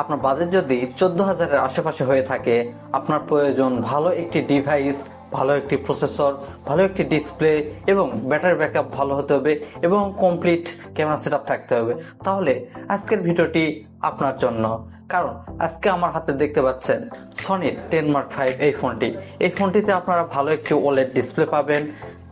আপনার বাজেট যদি 14,000-এর আশেপাশে হয়ে থাকে, আপনার প্রয়োজন ভালো একটি ডিভাইস, ভালো একটি প্রসেসর, ভালো একটি ডিসপ্লে এবং ব্যাটারি ব্যাকআপ ভালো হতে হবে এবং কমপ্লিট ক্যামেরা সেটআপ থাকতে হবে, তাহলে আজকের ভিডিওটি আপনার জন্য। কারণ আজকে আমার হাতে দেখতে পাচ্ছেন সনির 10 Mark 5 এই ফোনটিতে আপনারা ভালো একটি ওলেড ডিসপ্লে পাবেন,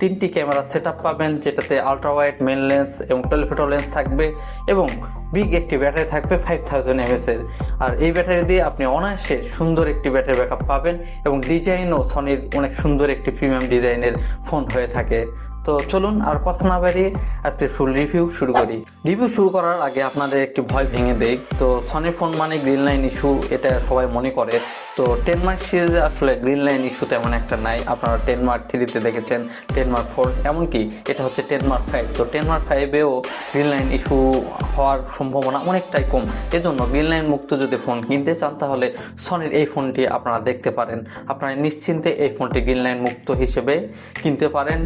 3টি ক্যামেরা সেটআপ পাবেন যেটাতে আলট্রা ওয়াইড মেইন লেন্স এবং টেলিফোটো লেন্স থাকবে এবং বিগ একটি ব্যাটারি থাকবে 5000 mAh এর। আর এই ব্যাটারি দিয়ে আপনি অনায়াসে সুন্দর একটি ব্যাটারি ব্যাকআপ পাবেন এবং ডিজাইনও সনির অনেক সুন্দর একটি প্রিমিয়াম ডিজাইনের ফোন হয়ে থাকে। তো চলুন আর কথা না বাড়িয়ে আজকে ফুল রিভিউ শুরু করি। রিভিউ শুরু করার আগে আপনাদের একটি ভয় ভেঙে দেই। তো সনি ফোন মানে গ্রিন লাইন ইস্যু, এটা সবাই মনে করে। তো 10 Mark সিরিজে আসলে গ্রিন লাইন ইস্যু তেমন একটা নাই। আপনারা 10 Mark 3-তে দেখেছেন, 10 Mark 4, এমনকি এটা হচ্ছে 10 Mark 5। তো 10 Mark 5-এও গ্রিন লাইন ইস্যু হওয়ার সম্ভাবনা অনেকটাই কম। এজন্য গ্রিন লাইন মুক্ত যদি ফোন কিনতে চান তাহলে সনির এই ফোনটি আপনারা দেখতে পারেন। আপনারা নিশ্চিন্তে এই ফোনটি গ্রিন লাইন মুক্ত হিসেবে কিনতে পারেন।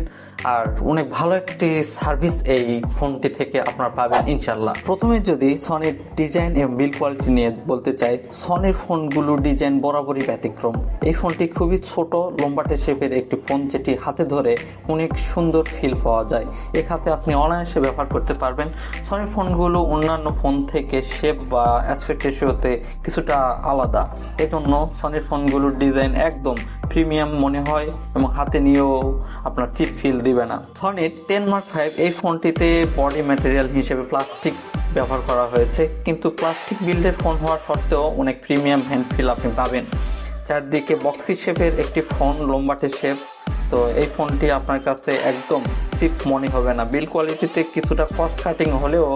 আর অনেক ভালো একটি সার্ভিস এই ফোনটি থেকে আপনারা পাবেন ইনশাল্লাহ। প্রথমে যদি সনির ডিজাইন এবং বিল্ড কোয়ালিটি নিয়ে বলতে চাই, সনির ফোনগুলোর ডিজাইন বরাবরই ব্যতিক্রম। এই ফোনটি খুবই ছোট লম্বাটে শেপের একটি ফোন, যেটি হাতে ধরে অনেক সুন্দর ফিল পাওয়া যায়। এক হাতে আপনি অনায়াসে ব্যবহার করতে পারবেন। সনির ফোনগুলো অন্যান্য ফোন থেকে শেপ বা অ্যাসপেক্ট রেশিওতে কিছুটা আলাদা, এজন্য সনির ফোনগুলোর ডিজাইন একদম প্রিমিয়াম মনে হয় এবং হাতে নিয়েও আপনার চিপ ফিল দিবে না। সনির 10 Mark 5 এই ফোনটিতে বডি ম্যাটেরিয়াল হিসেবে প্লাস্টিক ব্যবহার করা হয়েছে, কিন্তু প্লাস্টিক বিল্ডের ফোন হওয়ার সত্ত্বেও অনেক প্রিমিয়াম হ্যান্ড ফিল আপনি পাবেন। চারদিকে বক্সি শেপের একটি ফোন, লম্বাটে শেপ। তো এই ফোনটি আপনার কাছে একদম চিপ মনে হবে না। বিল্ড কোয়ালিটিতে কিছুটা কস্ট কাটিং হলেও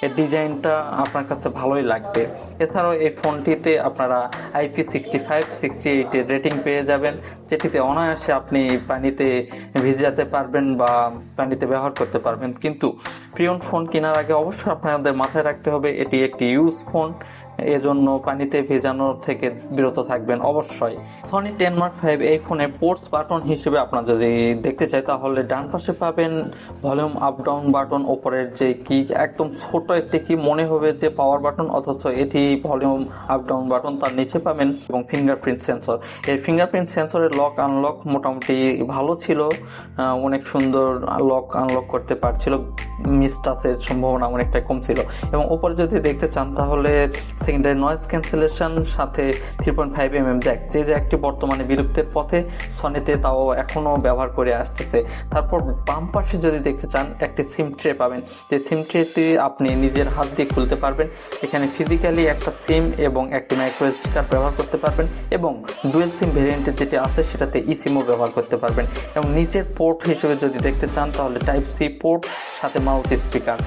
এর ডিজাইনটা আপনার কাছে ভালোই লাগবে। এছাড়াও এই ফোনটিতে আপনারা IP65, 68 এর রেটিং পেয়ে যাবেন, যেটিতে অনায়াসে আপনি পানিতে ভিজাতে পারবেন বা পানিতে ব্যবহার করতে পারবেন। কিন্তু প্রিয়ন ফোন কেনার আগে অবশ্যই আপনাদের মাথায় রাখতে হবে এটি একটি ইউজ ফোন, এজন্য পানিতে ভেজানো থেকে বিরত থাকবেন অবশ্যই। সনি 10 Mark 5 এই ফোনে পোর্টস বাটন হিসেবে আপনারা যদি দেখতে চাই তাহলে ডান পাশে পাবেন ভলিউম আপ ডাউন বাটন, ওপরের যে কি একদম ছোট একটি কি মনে হবে যে পাওয়ার বাটন, অথচ এটি ভলিউম আপ ডাউন বাটন। তার নিচে পাবেন এবং ফিঙ্গারপ্রিন্ট সেন্সর। এই ফিঙ্গারপ্রিন্ট সেন্সরের লক আনলক মোটামুটি ভালো ছিল, অনেক সুন্দর লক আনলক করতে পারছিল, মিস টাচের সম্ভাবনা অনেকটাই কম ছিল। এবং ওপরে যদি দেখতে চান তাহলে সেকেন্ডারি নয়েজ ক্যান্সেলেশন সাথে 3.5mm জ্যাক, যে জ্যাকটি বর্তমানে বিলুপ্তের পথে, সনিতে তাও এখনো ব্যবহার করে আসতেছে। তারপর বাম পাশে যদি দেখতে চান একটি সিম ট্রে পাবেন, যে সিম ট্রেটি আপনি নিজের হাত দিয়ে খুলতে পারবেন। এখানে ফিজিক্যালি একটা সিম এবং একটি মাইক্রো এসডি কার্ড ব্যবহার করতে পারবেন এবং ডুয়েল সিম ভেরিয়েন্টের যেটি আছে সেটাতে ই সিমও ব্যবহার করতে পারবেন। এবং নিচের পোর্ট হিসেবে যদি দেখতে চান তাহলে টাইপ সি পোর্ট সাথে মাউথ স্পিকার।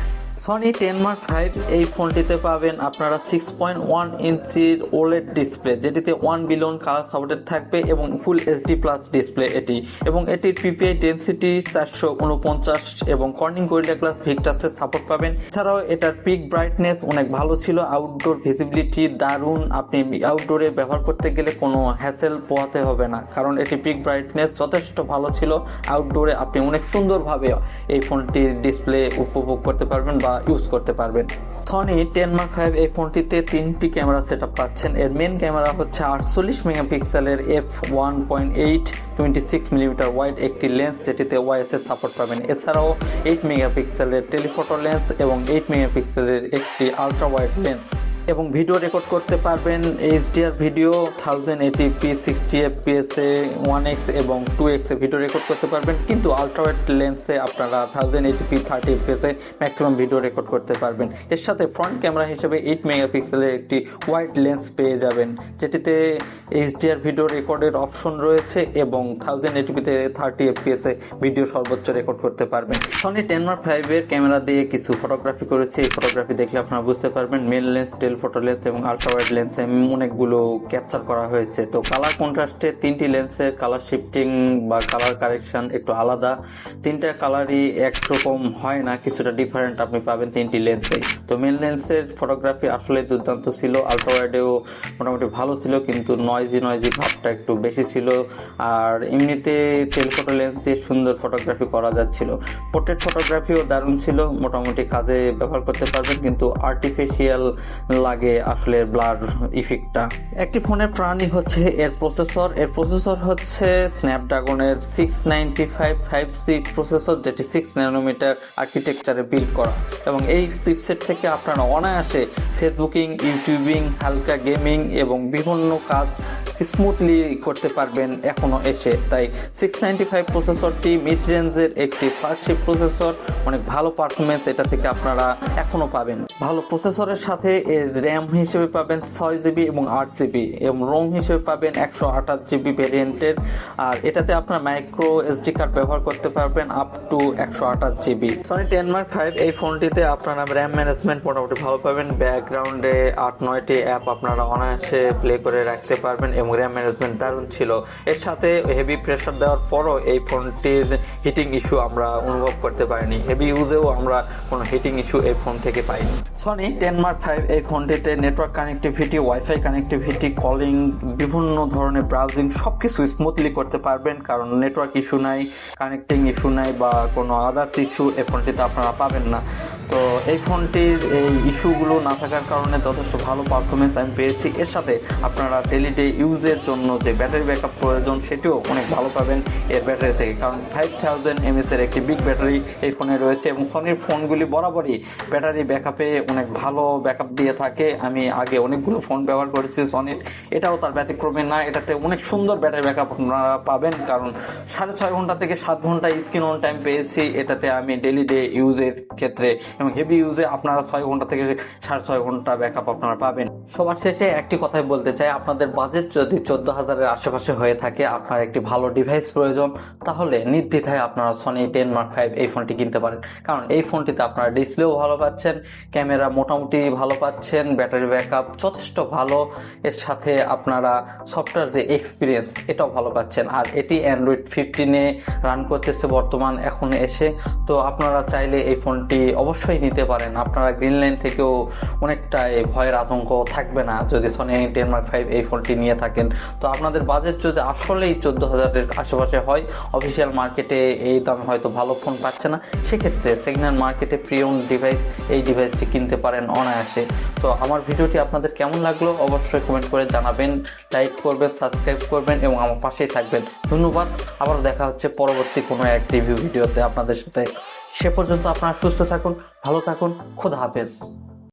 সনি 10 Mark 5 এই ফোনটিতে পাবেন আপনারা 6.1 ইঞ্চির ওলেড ডিসপ্লে, যেটিতে 1 বিলিয়ন কালার সাপোর্টেড থাকবে এবং ফুল এইচডি প্লাস ডিসপ্লে এটি। এবং এটির পিপিআই ডেন্সিটি 449 এবং কর্নিং গরিলা গ্লাস ভিক্টাসের সাপোর্ট পাবেন। এছাড়াও এটার পিক ব্রাইটনেস অনেক ভালো ছিল, আউটডোর ভিজিবিলিটি দারুণ। আপনি আউটডোরে ব্যবহার করতে গেলে কোনো হ্যাসেল পোহাতে হবে না, কারণ এটি পিক ব্রাইটনেস যথেষ্ট ভালো ছিল। আউটডোরে আপনি অনেক সুন্দরভাবে এই ফোনটির ডিসপ্লে উপভোগ করতে পারবেন বা ইউজ করতে পারবেন। সনি 10 Mark 5 এই ফোনটিতে 3টি ক্যামেরা সেটআপ পাচ্ছেন। এর মেন ক্যামেরা হচ্ছে 48 মেগাপিক্সেলের f1.8 26mm ওয়াইড একটি লেন্স, যেটিতে ওয়াইএস এর সাপোর্ট পাবেন। এছাড়াও 8 মেগাপিক্সেলের টেলিফোটো লেন্স এবং 8 মেগাপিক্সেলের একটি আলট্রা ওয়াইড লেন্স। এবং ভিডিও রেকর্ড করতে পারবেন এইচডিআর ভিডিও 1080p 60fps এ 1x এবং 2x এ ভিডিও রেকর্ড করতে পারবেন। কিন্তু আলট্রা ওয়াইড লেন্সে আপনারা 1080p 30fps এ ম্যাক্সিমাম ভিডিও রেকর্ড করতে পারবেন। এর সাথে ফ্রন্ট ক্যামেরা হিসেবে 8 মেগাপিক্সেলের একটি ওয়াইড লেন্স পেয়ে যাবেন, যেটিতে এইচডিআর ভিডিও রেকর্ডের অপশন রয়েছে এবং 1080p তে 30fps এ ভিডিও সর্বোচ্চ রেকর্ড করতে পারবেন। সনি 10 Mark 5 এর ক্যামেরা দিয়ে কিছু ফটোগ্রাফি করেছে, এই ফটোগ্রাফি দেখলে আপনারা বুঝতে পারবেন মেন লেন্স, টেলিফোটো লেন্স এবং আলট্রা ওয়াইড লেন্সে অনেকগুলো ক্যাপচার করা হয়েছে। তো কালার কন্ট্রাস্টে 3টি লেন্সের কালার শিফটিং বা কালার কারেকশন একটু আলাদা, 3টা কালারই একরকম হয় না, কিছুটা ডিফারেন্ট আপনি পাবেন 3টি লেন্সে। তো মেন লেন্সের ফটোগ্রাফি আসলে দুর্দান্ত ছিল, আলট্রা ওয়াইডেও মোটামুটি ভালো ছিল, কিন্তু নয়েজি ভাবটা একটু বেশি ছিল। আর এমনিতে টেলিফোটো লেন্স দিয়ে সুন্দর ফটোগ্রাফি করা যাচ্ছিল। পোর্ট্রেট ফটোগ্রাফিও দারুণ ছিল, মোটামুটি কাজে ব্যবহার করতে পারবেন। কিন্তু আর্টিফিশিয়াল লাগে আসলে ব্লার ইফেক্টটা। একটি ফোনের প্রাণী হচ্ছে এর প্রসেসর হচ্ছে স্ন্যাপড্রাগনের 695 5G প্রসেসর, যেটি 6 ন্যানোমিটার আর্কিটেকচারে বিল্ড করা, এবং এই চিপসেট থেকে আপনারা অনায়াসে ফেসবুকিং, ইউটিউবিং, হালকা গেমিং এবং বিভিন্ন কাজ স্মুথলি করতে পারবেন এখনো এসে। তাই 695 প্রসেসরটি মিড রেঞ্জের একটি ফ্ল্যাগশিপ প্রসেসর, অনেক ভালো পারফরমেন্স এটা থেকে আপনারা এখনো পাবেন। ভালো প্রসেসরের সাথে এর র্যাম হিসেবে পাবেন 6GB এবং 8GB, এবং রোম হিসেবে পাবেন 128GB ভ্যারিয়েন্টের। আর এটাতে আপনার মাইক্রো এসডি কার্ড ব্যবহার করতে পারবেন up to 128GB। Sony 10 Mark 5 এই ফোনটিতে আপনারা র্যাম ম্যানেজমেন্ট মোটামুটি ভালো পাবেন। ব্যাকগ্রাউন্ডে 8-9টি অ্যাপ আপনারা অনায়াসে প্লে করে রাখতে পারবেন এবং র্যাম ম্যানেজমেন্ট দারুণ ছিল। এর সাথে হেভি প্রেসার দেওয়ার পরও এই ফোনটির হিটিং ইস্যু আমরা অনুভব করতে পারিনি। হেভি ইউজেও আমরা কোনো হিটিং ইস্যু এই ফোন থেকে পাইনি। সনি 10 Mark 5 এই ফোনটিতে network connectivity, wifi connectivity, calling, বিভিন্ন ধরনের ব্রাউজিং সবকিছু স্মুথলি করতে পারবেন, কারণ নেটওয়ার্ক ইস্যু নাই, কানেক্টিং ইস্যু নাই বা কোনো আদার্স ইস্যু এই ফোনটিতে আপনারা পাবেন না। তো এই ফোনটির এই ইস্যুগুলো না থাকার কারণে যথেষ্ট ভালো পারফরমেন্স আমি পেয়েছি। এর সাথে আপনারা ডেলি ইউজের জন্য যে ব্যাটারি ব্যাকআপ প্রয়োজন সেটিও অনেক ভালো পাবেন এর ব্যাটারি থেকে, কারণ 5000 mAh এর একটি বিগ ব্যাটারি এই ফোনে রয়েছে, এবং সনির ফোনগুলি বরাবরই ব্যাটারি ব্যাকআপে অনেক ভালো ব্যাকআপ দিয়ে থাকে। আমি আগে অনেকগুলো ফোন ব্যবহার করেছি সনির, এটাও তার ব্যতিক্রমে না। এটাতে অনেক সুন্দর ব্যাটারি ব্যাকআপ আপনারা পাবেন, কারণ 6.5 ঘন্টা থেকে 7 ঘন্টা স্ক্রিন অন টাইম পেয়েছি এটাতে আমি ডেলি ইউজের ক্ষেত্রে, এবং হেভি ইউজে আপনারা 6 ঘন্টা থেকে 6.5 ঘন্টা ব্যাকআপ আপনারা পাবেন। সবার শেষে একটি কথাই বলতে চাই, আপনাদের বাজেট যদি 14,000-এর আশেপাশে হয়ে থাকে, আপনার একটি ভালো ডিভাইস প্রয়োজন, তাহলে নির্দ্বিধায় আপনারা সনি 10 Mark 5 এই ফোনটি কিনতে পারেন। কারণ এই ফোনটিতে আপনারা ডিসপ্লেও ভালো পাচ্ছেন, ক্যামেরা মোটামুটি ভালো পাচ্ছেন, ব্যাটারি ব্যাকআপ যথেষ্ট ভালো, এর সাথে আপনারা সফটওয়্যার যে এক্সপিরিয়েন্স এটাও ভালো পাচ্ছেন। আর এটি অ্যান্ড্রয়েড 15-এ রান করতেছে বর্তমান এখন এসে। তো আপনারা চাইলে এই ফোনটি অবশ্যই নিতে পারেন। আপনারা গ্রিন লাইন থেকেও অনেকটাই ভয়ের আতঙ্ক থাকবে না যদি সনি 10 Mark 5 এই ফোনটি নিয়ে থাকেন। তো আপনাদের বাজেট যদি আসলেই 14,000-এর আশেপাশে হয়, অফিসিয়াল মার্কেটে এই দামে হয়তো ভালো ফোন পাচ্ছে না, সেক্ষেত্রে সেকেন্ড হ্যান্ড মার্কেটে প্রি ওন্ড ডিভাইস এই ডিভাইসটি কিনতে পারেন অনায়াসে। তো আমার ভিডিওটি আপনাদের কেমন লাগলো অবশ্যই কমেন্ট করে জানাবেন, লাইক করবেন, সাবস্ক্রাইব করবেন এবং আমার পাশেই থাকবেন। ধন্যবাদ। আবার দেখা হচ্ছে পরবর্তী কোনো এক রিভিউ ভিডিওতে আপনাদের সাথে। সে পর্যন্ত আপনারা সুস্থ থাকুন, ভালো থাকুন, খোদা হাফেজ।